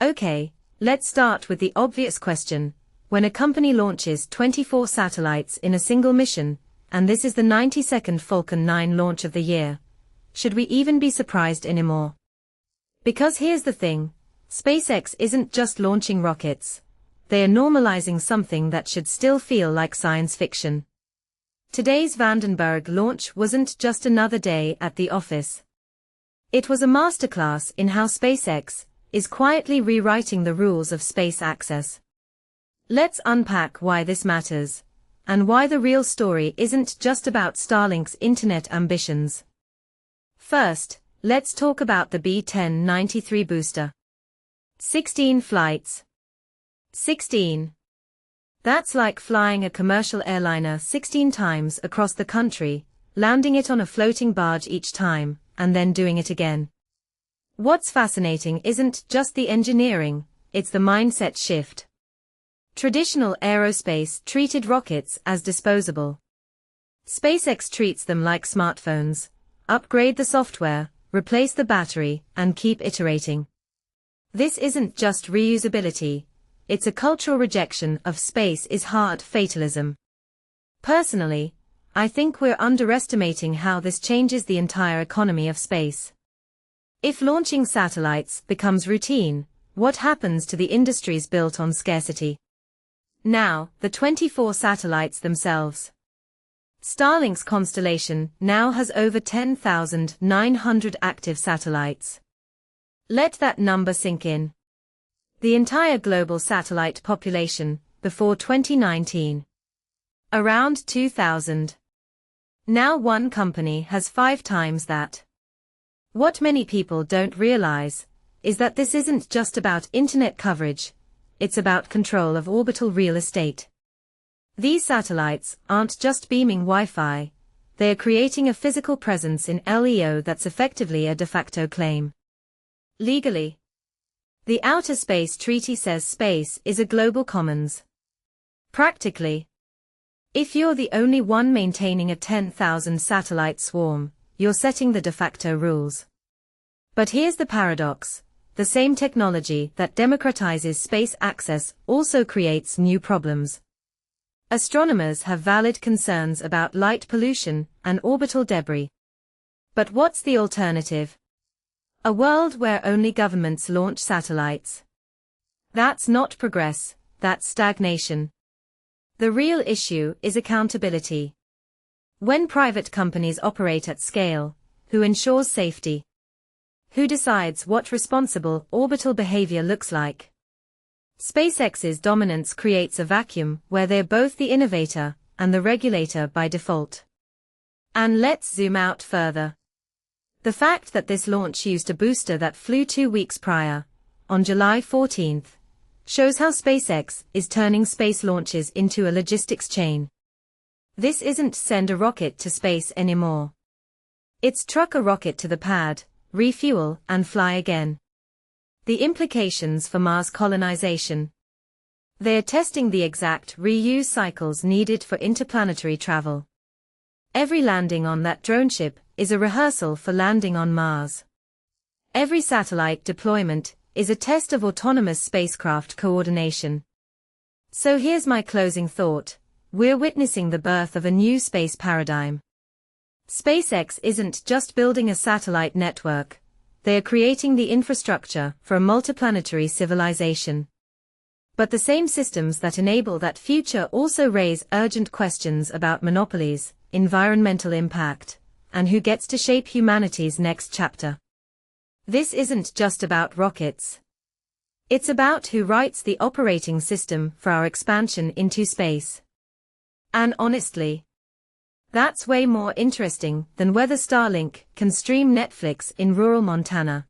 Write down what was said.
Okay, let's start with the obvious question. When a company launches 24 satellites in a single mission, and this is the 92nd Falcon 9 launch of the year, should we even be surprised anymore? Because here's the thing, SpaceX isn't just launching rockets. They are normalizing something that should still feel like science fiction. Today's Vandenberg launch wasn't just another day at the office. It was a masterclass in how SpaceX is quietly rewriting the rules of space access. Let's unpack why this matters, and why the real story isn't just about Starlink's internet ambitions. First, let's talk about the B1093 booster. 16 flights. 16. That's like flying a commercial airliner 16 times across the country, landing it on a floating barge each time, and then doing it again. What's fascinating isn't just the engineering, it's the mindset shift. Traditional aerospace treated rockets as disposable. SpaceX treats them like smartphones. Upgrade the software, replace the battery, and keep iterating. This isn't just reusability, it's a cultural rejection of space is hard fatalism. Personally, I think we're underestimating how this changes the entire economy of space. If launching satellites becomes routine, what happens to the industries built on scarcity? Now, the 24 satellites themselves. Starlink's constellation now has over 10,900 active satellites. Let that number sink in. The entire global satellite population, before 2019. Around 2,000. Now one company has 5 times that. What many people don't realize is that this isn't just about internet coverage, it's about control of orbital real estate. These satellites aren't just beaming Wi-Fi, they are creating a physical presence in LEO that's effectively a de facto claim. Legally, the Outer Space Treaty says space is a global commons. Practically, if you're the only one maintaining a 10,000 satellite swarm, you're setting the de facto rules. But here's the paradox, the same technology that democratizes space access also creates new problems. Astronomers have valid concerns about light pollution and orbital debris. But what's the alternative? A world where only governments launch satellites. That's not progress, that's stagnation. The real issue is accountability. When private companies operate at scale, who ensures safety? Who decides what responsible orbital behavior looks like? SpaceX's dominance creates a vacuum where they're both the innovator and the regulator by default. And let's zoom out further. The fact that this launch used a booster that flew 2 weeks prior, on July 14, shows how SpaceX is turning space launches into a logistics chain. This isn't send a rocket to space anymore. It's truck a rocket to the pad, refuel, and fly again. The implications for Mars colonization. They are testing the exact reuse cycles needed for interplanetary travel. Every landing on that drone ship is a rehearsal for landing on Mars. Every satellite deployment is a test of autonomous spacecraft coordination. So here's my closing thought. We're witnessing the birth of a new space paradigm. SpaceX isn't just building a satellite network. They are creating the infrastructure for a multiplanetary civilization. But the same systems that enable that future also raise urgent questions about monopolies, environmental impact, and who gets to shape humanity's next chapter. This isn't just about rockets. It's about who writes the operating system for our expansion into space. And honestly, that's way more interesting than whether Starlink can stream Netflix in rural Montana.